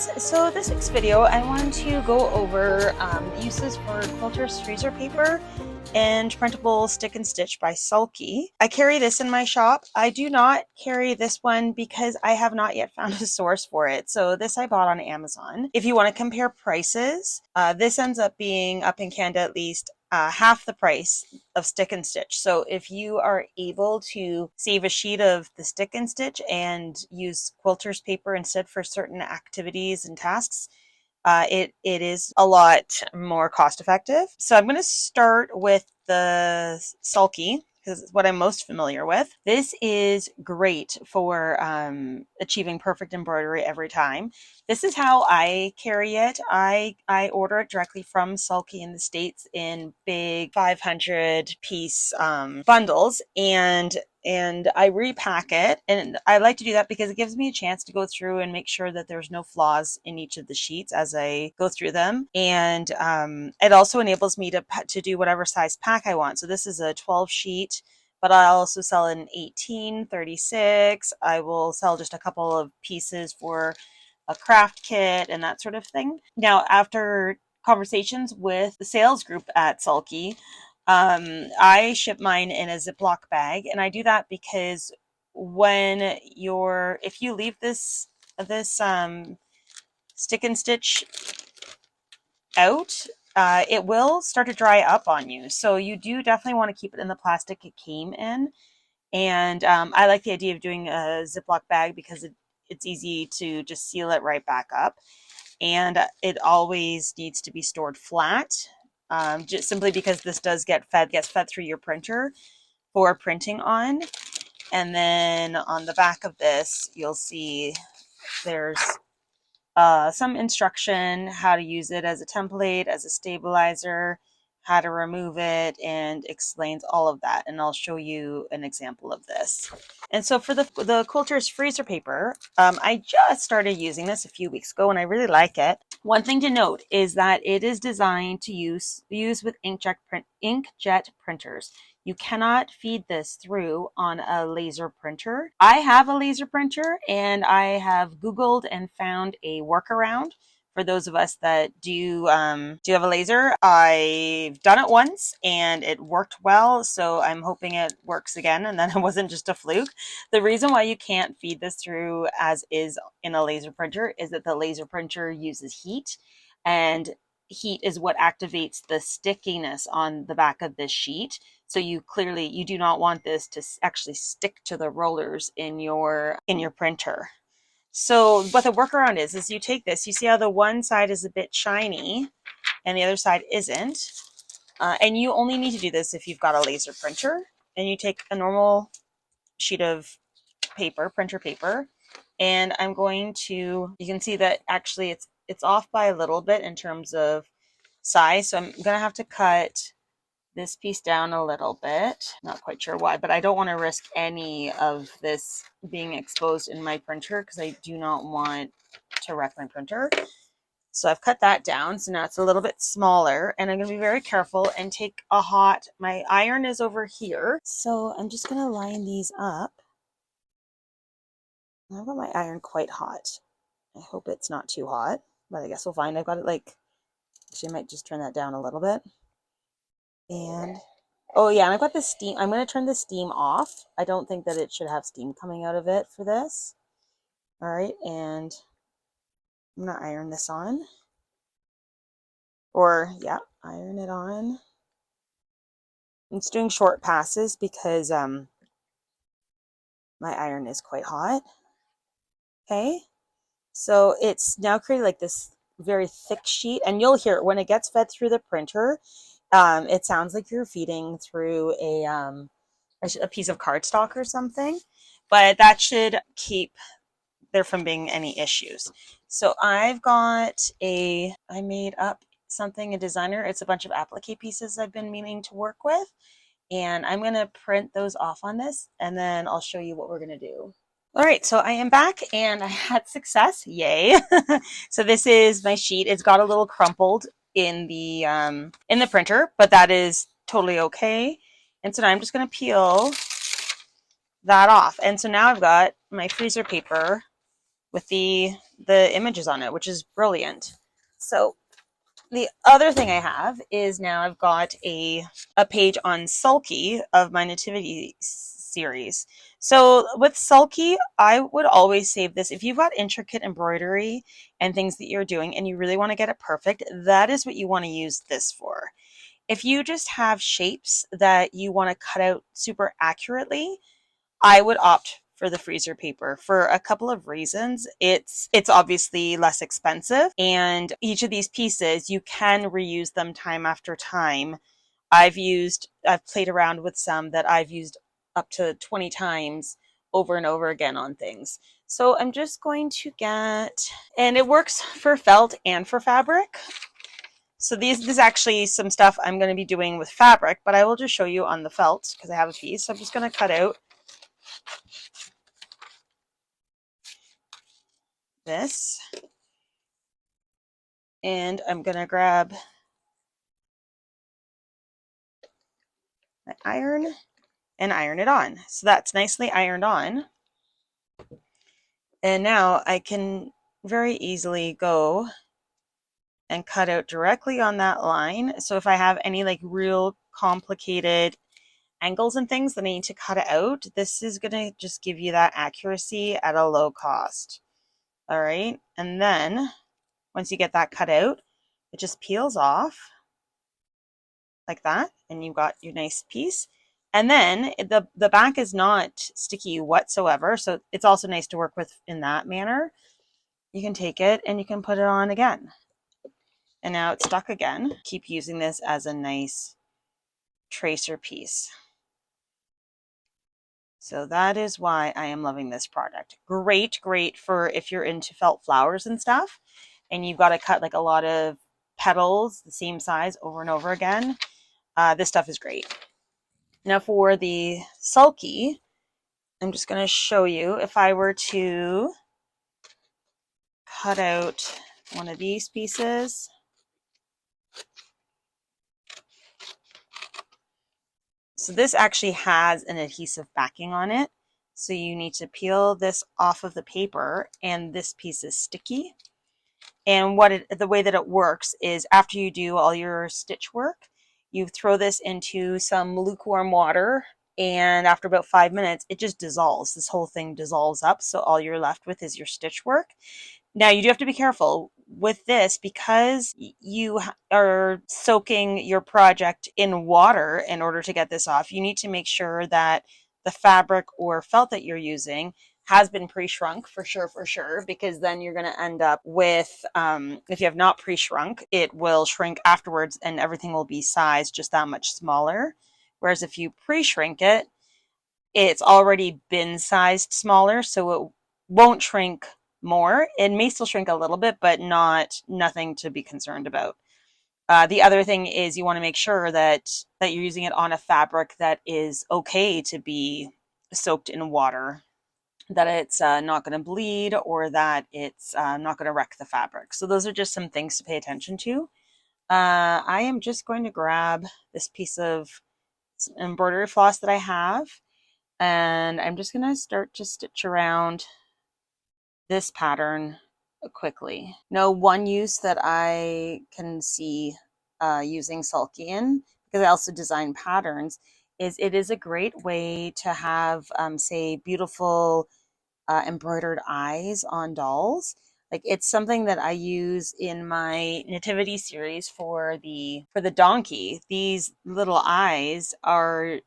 guys, so this week's video I want to go over uses for Quilters freezer paper and printable stick and stitch by Sulky. I carry this in my shop. I do not carry this one because I have not yet found a source for it. So this I bought on Amazon. If you want to compare prices, this ends up being up in Canada at least half the price of stick and stitch. So if you are able to save a sheet of the stick and stitch and use Quilters paper instead for certain activities and tasks, it is a lot more cost effective. So I'm going to start with the Sulky because it's what I'm most familiar with. This is great for achieving perfect embroidery every time. This is how I carry it. I order it directly from Sulky in the States in big 500 piece bundles, and I repack it. And I like to do that because it gives me a chance to go through and make sure that there's no flaws in each of the sheets as I go through them. And it also enables me to do whatever size pack I want. So this is a 12 sheet, but I also sell an 18, 36. I will sell just a couple of pieces for a craft kit and that sort of thing. Now, after conversations with the sales group at Sulky, I ship mine in a Ziploc bag, and I do that because if you leave this stick and stitch out, it will start to dry up on you. So you do definitely want to keep it in the plastic it came in. And I like the idea of doing a Ziploc bag because it's easy to just seal it right back up. And it always needs to be stored flat, just simply because this gets fed through your printer for printing on. And then on the back of this, you'll see there's some instruction how to use it as a template, as a stabilizer, how to remove it, and explains all of that. And I'll show you an example of this. And so for the Quilters freezer paper, I just started using this a few weeks ago and I really like it. One thing to note is that it is designed to use with inkjet printers. You cannot feed this through on a laser printer. I have a laser printer and I have Googled and found a workaround for those of us that do have a laser. I've done it once and it worked well, so I'm hoping it works again and then it wasn't just a fluke. The reason why you can't feed this through as is in a laser printer is that the laser printer uses heat, and heat is what activates the stickiness on the back of this sheet. So you do not want this to actually stick to the rollers in your printer. So what the workaround is you take this, you see how the one side is a bit shiny and the other side isn't. And you only need to do this if you've got a laser printer. And you take a normal sheet of paper, printer paper, and I'm going to, you can see that actually it's off by a little bit in terms of size. So I'm going to have to cut this piece down a little bit. Not quite sure why, but I don't want to risk any of this being exposed in my printer because I do not want to wreck my printer. So I've cut that down. So now it's a little bit smaller, and I'm going to be very careful and take my iron is over here. So I'm just going to line these up. I've got my iron quite hot. I hope it's not too hot, but I guess we'll find. I've got it actually I might just turn that down a little bit. And oh yeah, and I've got the steam. I'm going to turn the steam off. I don't think that it should have steam coming out of it for this. All right, and I'm going to iron this on. Or yeah, iron it on. I'm just doing short passes because my iron is quite hot. Okay, so it's now created like this very thick sheet, and you'll hear it when it gets fed through the printer. It sounds like you're feeding through a piece of cardstock or something, but that should keep there from being any issues. So I made up something, a designer. It's a bunch of applique pieces I've been meaning to work with, and I'm going to print those off on this, and then I'll show you what we're going to do. All right, so I am back and I had success. Yay. So this is my sheet. It's got a little crumpled in the printer, but that is totally okay. And so now I'm just going to peel that off. And so now I've got my freezer paper with the the images on it, which is brilliant. So the other thing I have is now I've got a page on Sulky of my nativity series. So with Sulky, I would always save this. If you've got intricate embroidery and things that you're doing and you really want to get it perfect, that is what you want to use this for. If you just have shapes that you want to cut out super accurately, I would opt for the freezer paper for a couple of reasons. It's obviously less expensive, and each of these pieces you can reuse them time after time. I've played around with some that I've used up to 20 times over and over again on things. So I'm just going to get, and it works for felt and for fabric. So this is actually some stuff I'm going to be doing with fabric, but I will just show you on the felt because I have a piece. So I'm just going to cut out this, and I'm going to grab my iron and iron it on. So that's nicely ironed on. And now I can very easily go and cut out directly on that line. So if I have any like real complicated angles and things that I need to cut out, this is going to just give you that accuracy at a low cost. All right. And then once you get that cut out, it just peels off like that. And you've got your nice piece. And then the back is not sticky whatsoever. So it's also nice to work with in that manner. You can take it and you can put it on again. And now it's stuck again. Keep using this as a nice tracer piece. So that is why I am loving this product. Great for if you're into felt flowers and stuff, and you've got to cut like a lot of petals the same size over and over again. This stuff is great. Now for the Sulky, I'm just going to show you if I were to cut out one of these pieces. So this actually has an adhesive backing on it. So you need to peel this off of the paper, and this piece is sticky. And the way that it works is after you do all your stitch work, you throw this into some lukewarm water, and after about 5 minutes, it just dissolves. This whole thing dissolves up, so all you're left with is your stitch work. Now, you do have to be careful with this because you are soaking your project in water in order to get this off. You need to make sure that the fabric or felt that you're using has been pre-shrunk for sure, because then you're going to end up with, if you have not pre-shrunk, it will shrink afterwards and everything will be sized just that much smaller. Whereas if you pre-shrink it, it's already been sized smaller, so it won't shrink more. It may still shrink a little bit, but nothing to be concerned about. The other thing is you want to make sure that you're using it on a fabric that is okay to be soaked in water, that it's not going to bleed, or that it's not going to wreck the fabric. So those are just some things to pay attention to. I am just going to grab this piece of embroidery floss that I have, and I'm just going to start to stitch around this pattern quickly. Now, one use that I can see using Sulky in, because I also design patterns, is it is a great way to have, say, beautiful embroidered eyes on dolls. Like, it's something that I use in my nativity series for the donkey. These little eyes are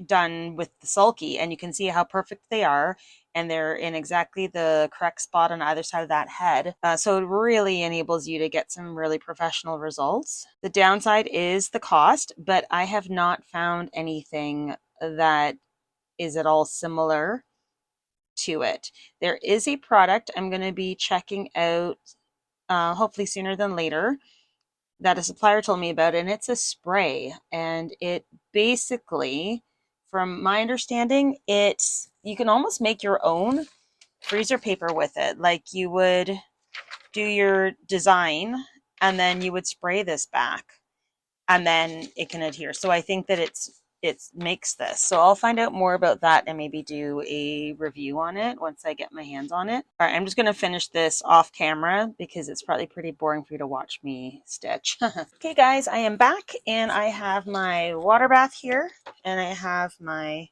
done with the Sulky, and you can see how perfect they are, and they're in exactly the correct spot on either side of that head. So it really enables you to get some really professional results. The downside is the cost, but I have not found anything that is at all similar to it. There is a product I'm going to be checking out, hopefully sooner than later, that a supplier told me about, and it's a spray, and it basically, from my understanding, you can almost make your own freezer paper with it. Like, you would do your design and then you would spray this back and then it can adhere. So I think that it's it makes this. So I'll find out more about that and maybe do a review on it once I get my hands on it. All right, I'm just going to finish this off camera because it's probably pretty boring for you to watch me stitch. Okay guys, I am back and I have my water bath here and I have my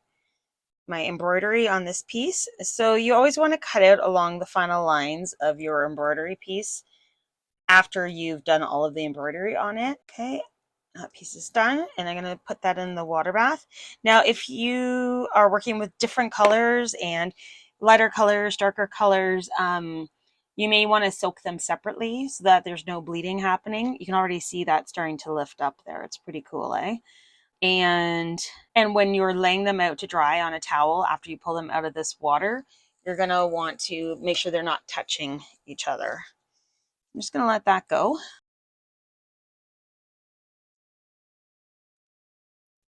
embroidery on this piece. So you always want to cut out along the final lines of your embroidery piece after you've done all of the embroidery on it. Okay, that piece is done and I'm going to put that in the water bath. Now if you are working with different colors and lighter colors, darker colors, you may want to soak them separately so that there's no bleeding happening. You can already see that starting to lift up there. It's pretty cool, eh? And when you're laying them out to dry on a towel after you pull them out of this water, you're going to want to make sure they're not touching each other. I'm just going to let that go.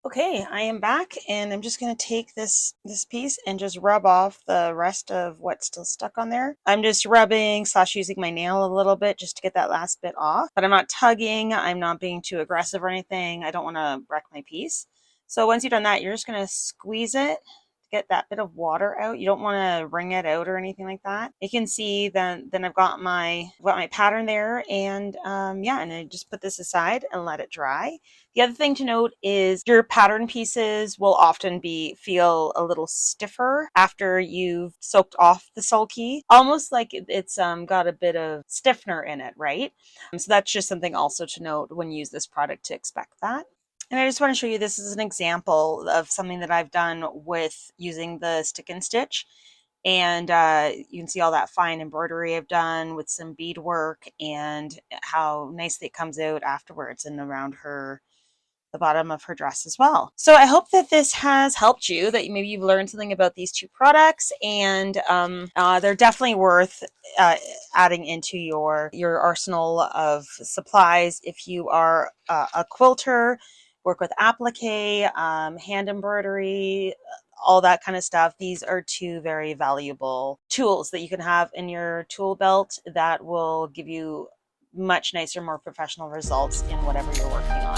Okay, I am back and I'm just going to take this piece and just rub off the rest of what's still stuck on there. I'm just rubbing / using my nail a little bit just to get that last bit off, but I'm not tugging. I'm not being too aggressive or anything. I don't want to wreck my piece. So once you've done that, you're just going to squeeze it to get that bit of water out. You don't want to wring it out or anything like that. You can see then I've got my pattern there, and yeah, and I just put this aside and let it dry. The other thing to note is your pattern pieces will often feel a little stiffer after you've soaked off the sulky, almost like it's got a bit of stiffener in it, right? So that's just something also to note when you use this product, to expect that. And I just want to show you, this is an example of something that I've done with using the stick and stitch. And you can see all that fine embroidery I've done with some bead work and how nicely it comes out afterwards and around the bottom of her dress as well. So I hope that this has helped you, that maybe you've learned something about these two products, and they're definitely worth adding into your arsenal of supplies if you are a quilter, work with applique, hand embroidery, all that kind of stuff. These are two very valuable tools that you can have in your tool belt that will give you much nicer, more professional results in whatever you're working on.